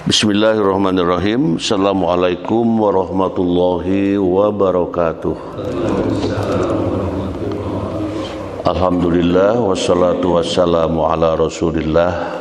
Bismillahirrahmanirrahim. Assalamualaikum warahmatullahi wabarakatuh. Alhamdulillah wassalatu wassalamu ala Rasulillah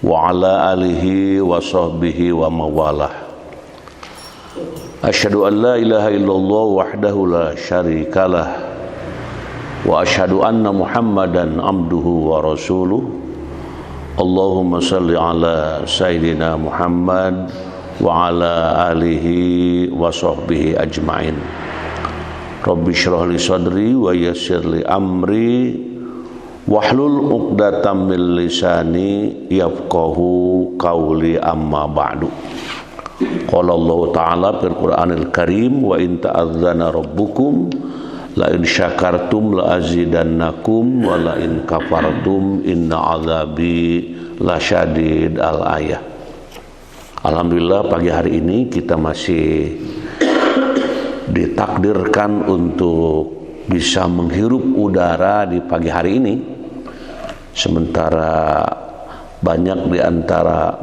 wa ala alihi wa sahbihi wa mawalah. Asyhadu an la ilaha illallah wahdahu la syarikalah wa asyhadu anna Muhammadan abduhu wa rasuluh. Allahumma salli ala Sayyidina Muhammad wa ala alihi wa sahbihi ajma'in. Rabbi syrah li sadri wa yassir li amri wahlul uqdatam min lisani yafqahu qawli amma ba'du. Qala Allah Ta'ala fil Qur'anil Karim wa in ta'adzana rabbukum la in syakartum la azidannakum wa la in kafartum inna azabi lasyadid al-ayah. Alhamdulillah pagi hari ini kita masih ditakdirkan untuk bisa menghirup udara di pagi hari ini, sementara banyak di antara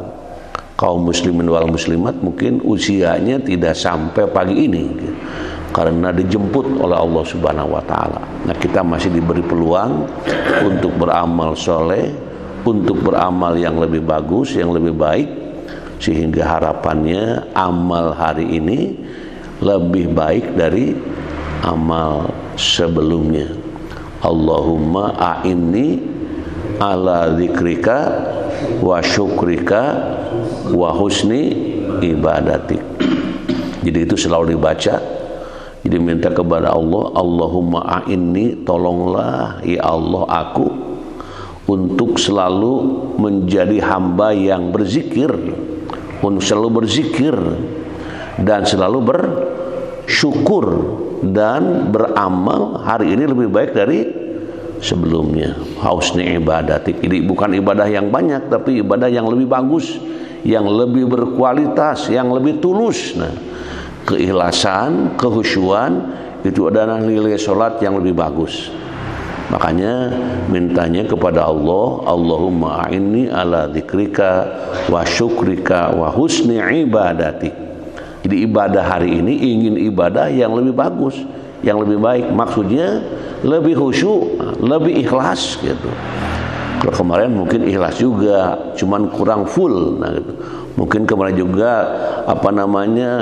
kaum muslimin wal muslimat mungkin usianya tidak sampai pagi ini karena dijemput oleh Allah Subhanahu wa taala. Nah, kita masih diberi peluang untuk beramal soleh, untuk beramal yang lebih bagus, yang lebih baik, sehingga harapannya amal hari ini lebih baik dari amal sebelumnya. Allahumma a'inni ala dzikrika wa syukrika wa husni ibadatik. Jadi itu selalu dibaca. Jadi minta kepada Allah, Allahumma a'inni, tolonglah ya Allah aku untuk selalu menjadi hamba yang berzikir, untuk selalu berzikir dan selalu bersyukur dan beramal hari ini lebih baik dari sebelumnya. Husni ibadatik. Jadi bukan ibadah yang banyak, tapi ibadah yang lebih bagus, yang lebih berkualitas, yang lebih tulus. Nah, keikhlasan, kehusyuan itu adalah nilai sholat yang lebih bagus. Makanya mintanya kepada Allah, Allahumma a'inni ala dzikrika wa syukrika wa husni ibadatik. Jadi ibadah hari ini ingin ibadah yang lebih bagus, yang lebih baik. Maksudnya lebih khusyuk, lebih ikhlas gitu. Kalau kemarin mungkin ikhlas juga, cuman kurang full. Nah, gitu. Mungkin kemarin juga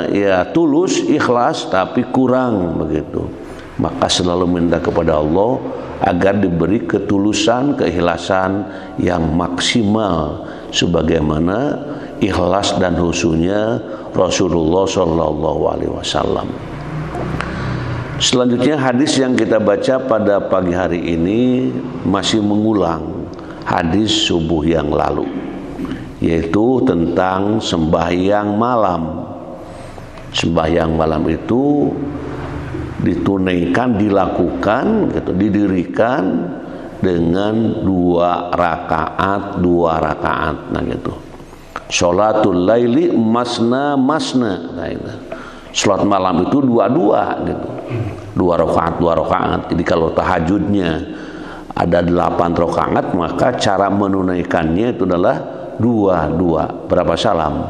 ya tulus, ikhlas tapi kurang begitu. Maka selalu minta kepada Allah agar diberi ketulusan, keikhlasan yang maksimal sebagaimana ikhlas dan khusyuknya Rasulullah sallallahu alaihi wasallam. Selanjutnya hadis yang kita baca pada pagi hari ini masih mengulang hadis subuh yang lalu, yaitu tentang sembahyang malam. Sembahyang malam itu ditunaikan, dilakukan, gitu, didirikan dengan dua rakaat. Nah gitu. Sholatul laili masna. Nah, itu. Sholat malam itu dua gitu. Dua rakaat. Jadi kalau tahajudnya ada 8 rakaat, maka cara menunaikannya itu adalah dua. Berapa salam?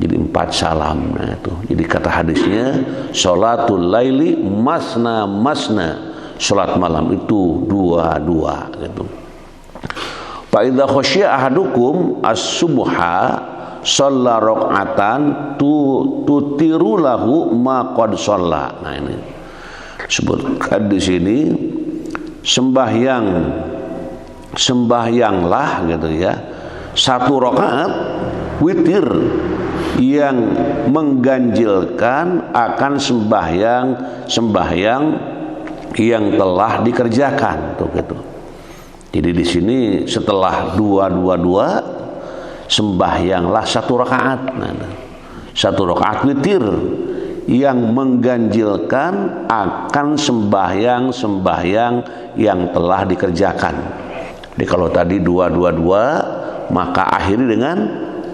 Jadi 4 salam. Nah itu. Jadi kata hadisnya sholatul laili masna. Sholat malam itu dua gitu. Fa idza khasyiya ahadukum as-subha shalla raka'atan tutiru lahu ma qad shalla. Nah ini sebutkan di sini sembahyanglah gitu ya, 1 rakaat witir yang mengganjilkan akan sembahyang yang telah dikerjakan tuh gitu. Jadi di sini setelah dua sembahyanglah 1 rakaat. Nah, 1 rakaat witir yang mengganjilkan akan sembahyang yang telah dikerjakan. Jadi kalau tadi 2 maka akhiri dengan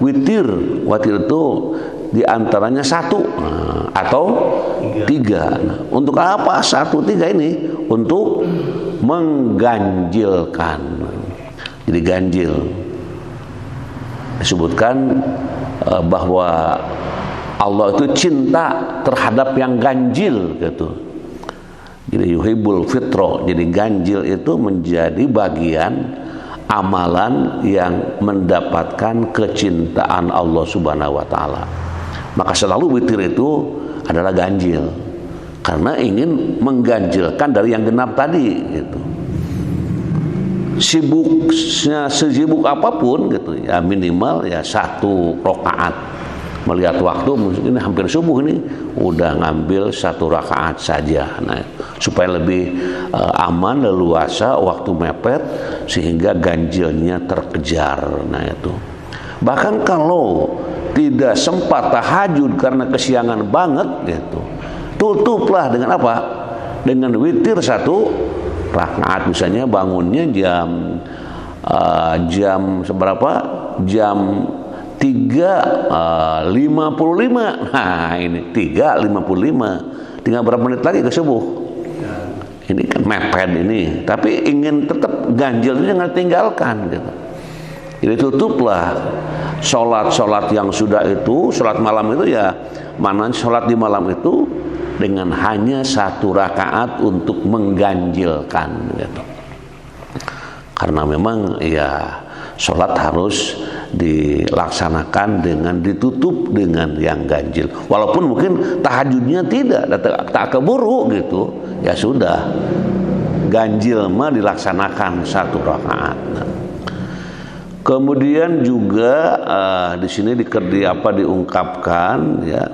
witir. Witir itu diantaranya 1 atau 3. Nah, untuk apa 1, 3 ini? Untuk mengganjilkan. Jadi ganjil. disebutkan bahwa Allah itu cinta terhadap yang ganjil gitu. Jadi yuhibbul fitro. Jadi ganjil itu menjadi bagian amalan yang mendapatkan kecintaan Allah Subhanahu wa taala. Maka selalu witir itu adalah ganjil karena ingin mengganjilkan dari yang genap tadi gitu. Sesibuk apapun gitu ya, minimal ya 1 rakaat. Melihat waktu mungkin hampir subuh ini udah ngambil 1 rakaat saja. Nah, supaya lebih aman, leluasa, waktu mepet sehingga ganjilnya terkejar. Nah itu. Bahkan kalau tidak sempat tahajud karena kesiangan banget gitu, tutuplah dengan apa? Dengan witir 1 rakaat. Misalnya bangunnya jam seberapa? Jam 3.55. Nah ini 3.55. Tinggal berapa menit lagi ke subuh. Ini kan mepet ini. Tapi ingin tetap ganjil itu jangan tinggalkan gitu. Jadi tutuplah sholat yang sudah itu, sholat malam itu ya, mana sholat di malam itu dengan hanya 1 rakaat untuk mengganjilkan gitu. Karena memang ya sholat harus dilaksanakan dengan ditutup dengan yang ganjil. Walaupun mungkin tahajudnya tak keburu gitu, ya sudah ganjil mah dilaksanakan 1 rakaat. Kemudian juga di sini diungkapkan ya,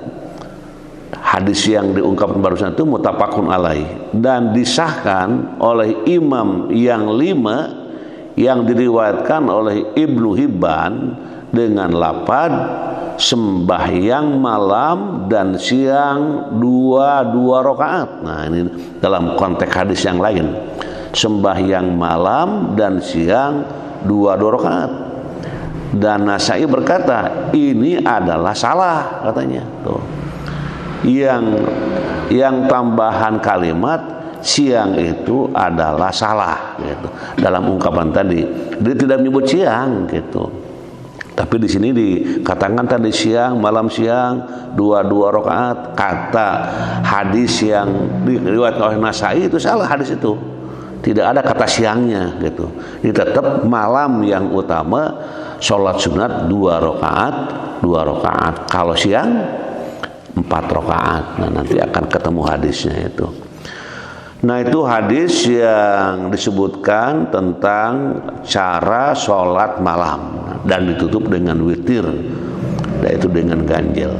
hadis yang diungkapkan barusan itu muttafaqun alaih dan disahkan oleh imam yang 5 yang diriwayatkan oleh Ibnu Hibban dengan lafaz sembahyang malam dan siang 2 rakaat. Nah ini dalam konteks hadis yang lain, sembahyang malam dan siang 2 rakaat. Dan Nasai berkata ini adalah salah katanya. Tuh. Yang tambahan kalimat siang itu adalah salah gitu. Dalam ungkapan tadi dia tidak menyebut siang gitu. Tapi di sini dikatakan tadi siang, malam siang 2 rakaat. Kata hadis yang diriwayatkan oleh Nasai itu salah hadis itu. Tidak ada kata siangnya gitu. Ini tetap malam yang utama, sholat sunat 2 rakaat. Kalau siang 4 rakaat. Nah nanti akan ketemu hadisnya itu. Nah itu hadis yang disebutkan tentang cara sholat malam dan ditutup dengan witir, yaitu dengan ganjil.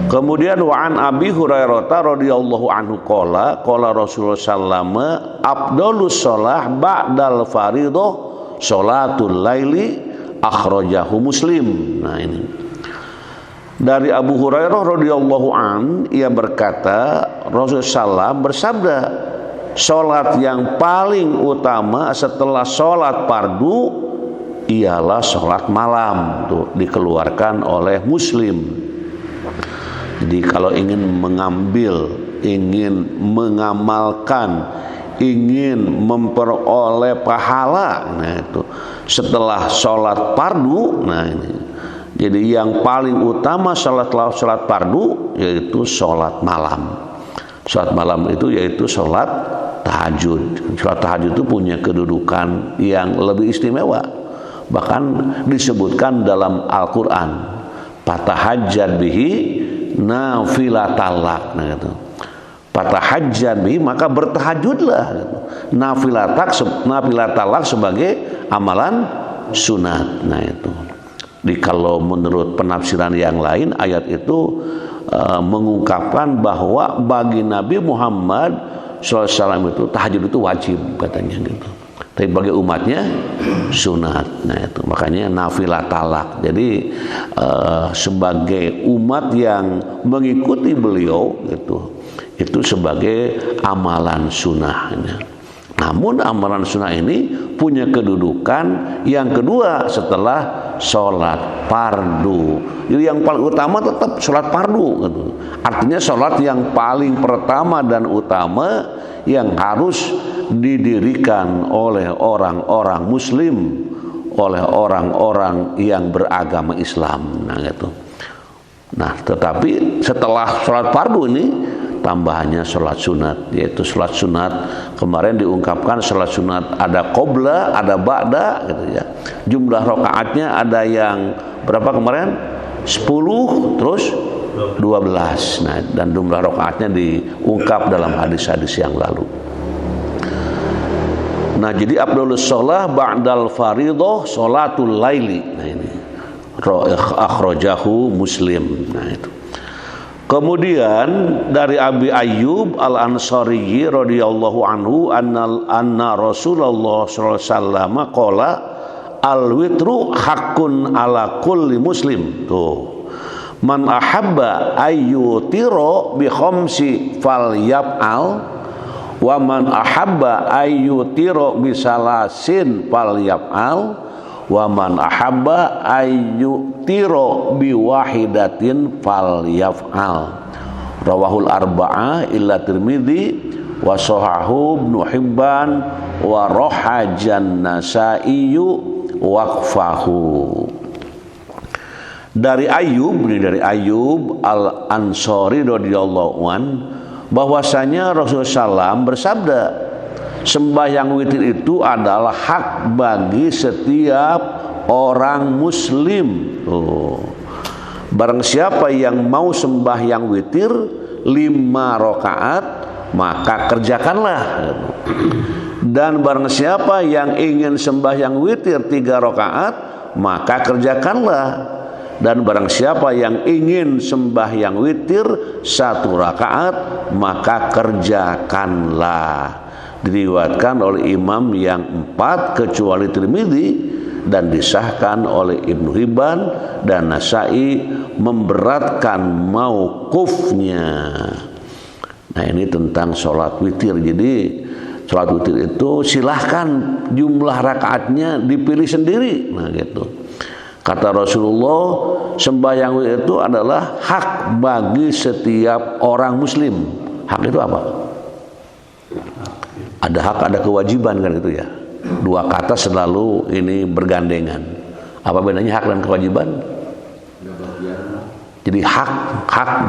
Kemudian wa'an Abi Hurairah radhiyallahu anhu qala Rasulullah sallallahu afdhalus shalah ba'dal fardhah sholatul laili akhrajahu Muslim. Nah ini dari Abu Hurairah radhiyallahu an, ia berkata Rasulullah SAW bersabda, sholat yang paling utama setelah sholat fardu ialah sholat malam. Tuh dikeluarkan oleh Muslim. Jadi kalau ingin mengambil, ingin mengamalkan, ingin memperoleh pahala, nah itu setelah sholat fardu, nah ini. Jadi yang paling utama sholat fardu yaitu sholat malam. Sholat malam itu yaitu sholat tahajud. Sholat tahajud itu punya kedudukan yang lebih istimewa. Bahkan disebutkan dalam Al-Quran, fatahajjad bihi nafilatalak. Nah gitu. Fatahajjad bihi, maka bertahajudlah. Gitu. Nafilatalak sebagai amalan sunat. Nah itu. Kalau menurut penafsiran yang lain, ayat itu mengungkapkan bahwa bagi Nabi Muhammad SAW itu tahajud itu wajib katanya gitu. Tapi bagi umatnya sunat. Nah itu makanya nafilah talak. Jadi sebagai umat yang mengikuti beliau gitu, itu sebagai amalan sunnahnya. Namun amalan sunnah ini punya kedudukan yang kedua setelah sholat fardu. Jadi yang paling utama tetap sholat fardu gitu. Artinya sholat yang paling pertama dan utama yang harus didirikan oleh orang-orang muslim, oleh orang-orang yang beragama Islam. Nah gitu. Nah tetapi setelah sholat fardu ini tambahannya sholat sunat, yaitu sholat sunat kemarin diungkapkan sholat sunat ada qobla, ada ba'da gitu ya. Jumlah rakaatnya ada yang berapa kemarin? 10 terus 12. Nah, dan jumlah rakaatnya diungkap dalam hadis-hadis yang lalu. Nah, jadi afdhalus shalah ba'dal fardhah sholatul laili. Nah, ini akhrajahu Muslim. Nah, itu. Kemudian dari Abi Ayyub Al-Ansari radhiyallahu anhu anna Rasulullah sallallahu alaihi wasallam qala al-witru haqqun ala kulli muslim. Tuh. Man ahabba ayyutira bi khamsi falyaf'al wa man ahabba ayyutira bi salasin falyaf'al wa man ahabba ayyutira bi wahidatin falyaf'al. Rawahul arba'ah illa Tirmidzi wa sahahu Ibnu Hibban wa rahajan Nasa'i waqfahu. Dari Ayyub Al-Ansari radhiyallahu an bahwasanya Rasulullah SAW bersabda, sembahyang witir itu adalah hak bagi setiap orang muslim. Barang siapa yang mau sembahyang witir 5 rakaat maka kerjakanlah. Dan barang siapa yang ingin sembahyang witir 3 rakaat maka kerjakanlah. Dan barang siapa yang ingin sembahyang witir 1 rakaat maka kerjakanlah. Diriwayatkan oleh imam yang 4 kecuali Tirmidzi dan disahkan oleh Ibnu Hibban dan Nasa'i memberatkan mauqufnya. Nah, ini tentang sholat witir. Jadi sholat witir itu silahkan jumlah rakaatnya dipilih sendiri. Nah gitu. Kata Rasulullah, sembahyang witir itu adalah hak bagi setiap orang muslim. Hak itu apa? Ada hak, ada kewajiban kan itu ya. 2 kata selalu ini bergandengan. Apa bedanya hak dan kewajiban? Jadi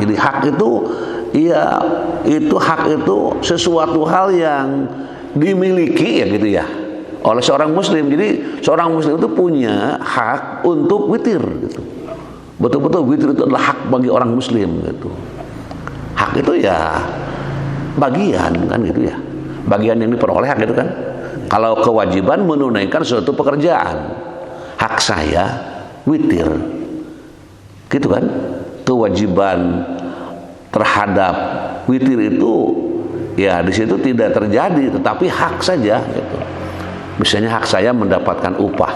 jadi hak itu ya, itu hak itu sesuatu hal yang dimiliki ya gitu ya oleh seorang muslim. Jadi seorang muslim itu punya hak untuk witir gitu. Betul-betul witir itu adalah hak bagi orang muslim gitu. Hak itu ya bagian kan gitu ya. Bagian yang diperoleh hak gitu kan. Kalau kewajiban menunaikan suatu pekerjaan. Hak saya witir. Gitu kan? Kewajiban terhadap witir itu ya di situ tidak terjadi, tetapi hak saja gitu. Misalnya hak saya mendapatkan upah,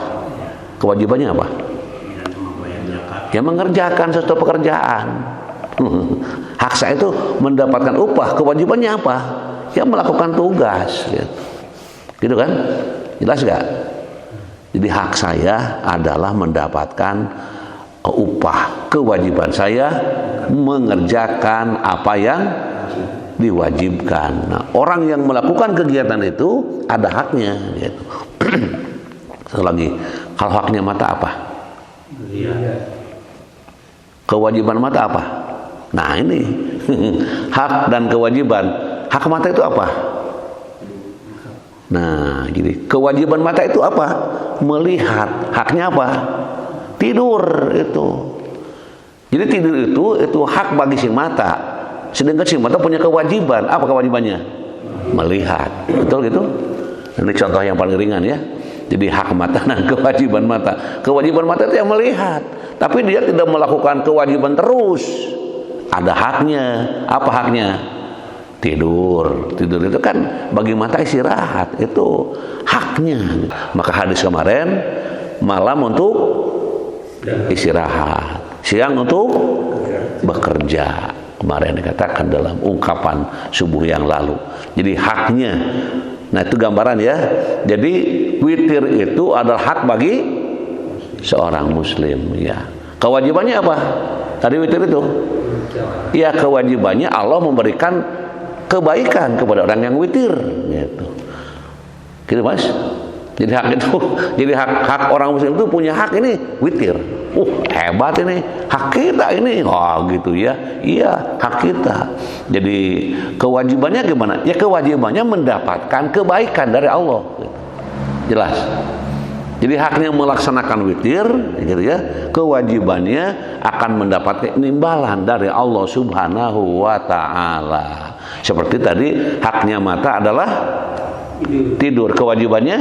kewajibannya apa? Ya mengerjakan suatu pekerjaan. Hak saya itu mendapatkan upah, kewajibannya apa? Ya melakukan tugas gitu. Gitu kan? Jelas gak? Jadi hak saya adalah mendapatkan upah, kewajiban saya mengerjakan apa yang diwajibkan. Nah, orang yang melakukan kegiatan itu ada haknya gitu. Satu lagi, kalau haknya mata apa? Kewajiban mata apa? Nah ini hak dan kewajiban. Hak mata itu apa? Nah jadi kewajiban mata itu apa? Melihat. Haknya apa? Tidur itu. Jadi tidur itu hak bagi si mata. Sedangkan si mata punya kewajiban. Apa kewajibannya? Melihat. Betul gitu? Ini contoh yang paling ringan ya. Jadi hak mata dan kewajiban mata. Kewajiban mata itu yang melihat. Tapi dia tidak melakukan kewajiban terus. Ada haknya. Apa haknya? Tidur. Tidur itu kan bagi mata istirahat. Itu haknya. Maka hadis kemarin, malam untuk istirahat, siang untuk bekerja. Kemarin dikatakan dalam ungkapan subuh yang lalu. Jadi haknya. Nah itu gambaran ya. Jadi witir itu adalah hak bagi seorang muslim ya. Kewajibannya apa? Tadi witir itu? Ya kewajibannya Allah memberikan kebaikan kepada orang yang witir gitu. Gitu Mas. Jadi hak itu, jadi hak orang muslim itu punya hak ini witir. Hebat ini, hak kita ini. Oh gitu ya. Iya, hak kita. Jadi kewajibannya gimana? Ya kewajibannya mendapatkan kebaikan dari Allah. Jelas. Jadi haknya melaksanakan witir, gitu ya. Kewajibannya akan mendapatkan imbalan dari Allah Subhanahu wa taala. Seperti tadi haknya mata adalah tidur, kewajibannya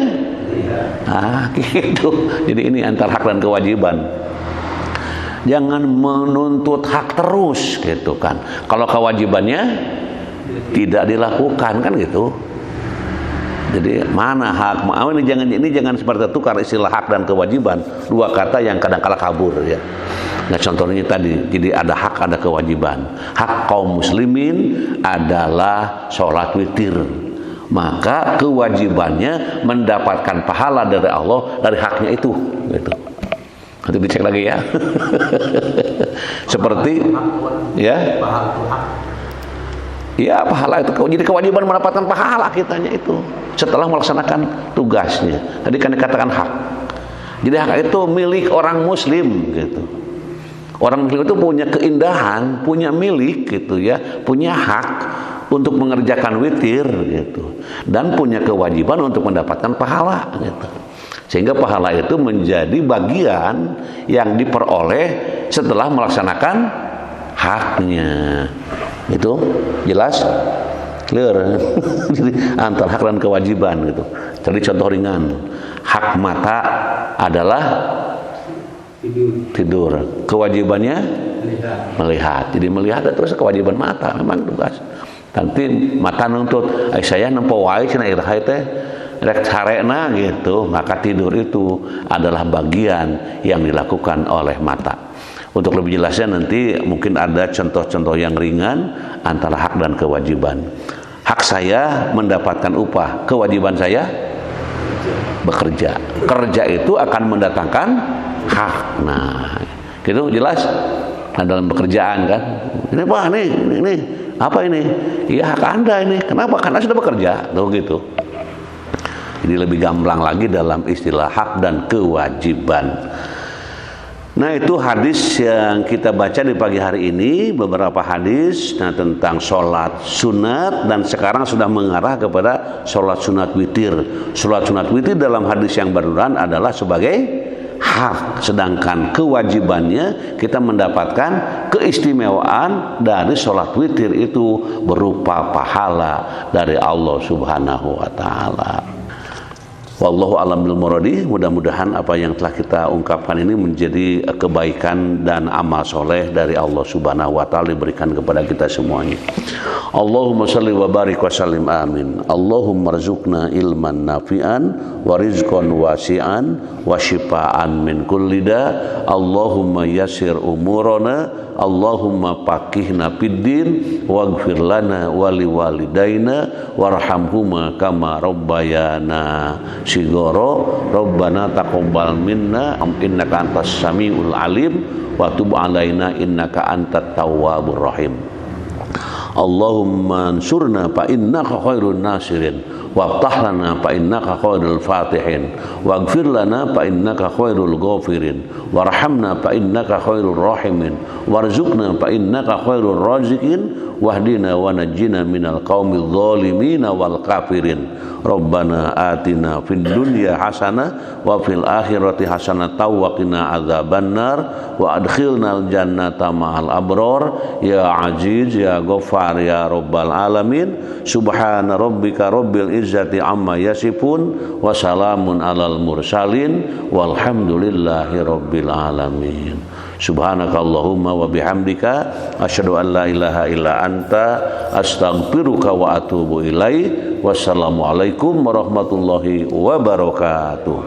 gitu. Jadi ini antara hak dan kewajiban. Jangan menuntut hak terus gitu kan. Kalau kewajibannya tidak dilakukan kan gitu. Jadi mana hak? Ini jangan seperti tukar istilah hak dan kewajiban, dua kata yang kadang-kala kabur ya. Nah contohnya tadi, jadi ada hak ada kewajiban. Hak kaum muslimin adalah sholat witir. Maka kewajibannya mendapatkan pahala dari Allah dari haknya itu gitu. Nanti dicek lagi ya. Seperti ya pahala itu jadi kewajiban mendapatkan pahala kitanya itu setelah melaksanakan tugasnya. Tadi kan dikatakan hak. Jadi hak itu milik orang muslim gitu. Orang muslim itu punya keindahan, punya milik gitu ya, punya hak untuk mengerjakan witir gitu, dan punya kewajiban untuk mendapatkan pahala gitu. Sehingga pahala itu menjadi bagian yang diperoleh setelah melaksanakan haknya. Itu jelas? Clear. Jadi antara hak dan kewajiban gitu. Jadi contoh ringan, hak mata adalah tidur. Kewajibannya melihat. Jadi melihat itu kewajiban mata, memang tugas. Nanti mata nuntut, saya nempo wae cenah iraha teh rek sarena gitu, maka tidur itu adalah bagian yang dilakukan oleh mata. Untuk lebih jelasnya nanti mungkin ada contoh-contoh yang ringan antara hak dan kewajiban. Hak saya mendapatkan upah, kewajiban saya bekerja. Kerja itu akan mendatangkan hak. Nah, gitu jelas. Nah, dalam pekerjaan kan. Ini Pak, ini apa ini? Iya hak Anda ini. Kenapa? Karena sudah bekerja. Tuh gitu. Jadi lebih gamblang lagi dalam istilah hak dan kewajiban. Nah itu hadis yang kita baca di pagi hari ini, beberapa hadis tentang sholat sunat, dan sekarang sudah mengarah kepada sholat sunat witir. Sholat sunat witir dalam hadis yang barusan adalah sebagai hak, sedangkan kewajibannya kita mendapatkan keistimewaan dari sholat witir itu berupa pahala dari Allah Subhanahu wa ta'ala. Wallahu a'lam bil muradi. Mudah-mudahan apa yang telah kita ungkapkan ini menjadi kebaikan dan amal soleh dari Allah Subhanahu wa ta'ala diberikan kepada kita semuanya. Allahumma salli wa barik wa sallim amin. Allahumma rzuqna ilman nafi'an wa rizqan wasi'an wa shifaan min kulli da. Allahumma yassir umurana. Allahumma faqihna fiddin waghfir lana wa liwalidayna warhamhuma kama rabbayana shighara. Rabbana taqabbal minna innaka antas samiul alim wa tub alaina innaka antat tawwabur rahim. Allahumma ansurna fa innaka khairun nasirin waftah lana fa innaka khairul fatihin waghfir lana fa innaka khairul ghafirin warhamna fa innaka khairur rahimin warzuqna fa innaka khairur raziqin wahdina wa najjina minal qaumidz zalimin wal kafirin. Rabbana atina fid dunya hasanah wa fil akhirati hasanah wa qina adzabannar wa adkhilnal jannata ma'al abrar ya aziz ya ghaffar ya rabbal alamin. Subhana rabbika rabbil izzati amma yasifun wa salamun alal mursalin walhamdulillahi rabbil alamin. Subhanakallahumma wa bihamdika asyhadu an la ilaha illa anta astaghfiruka wa atubu ilaik. Wassalamualaikum warahmatullahi wabarakatuh.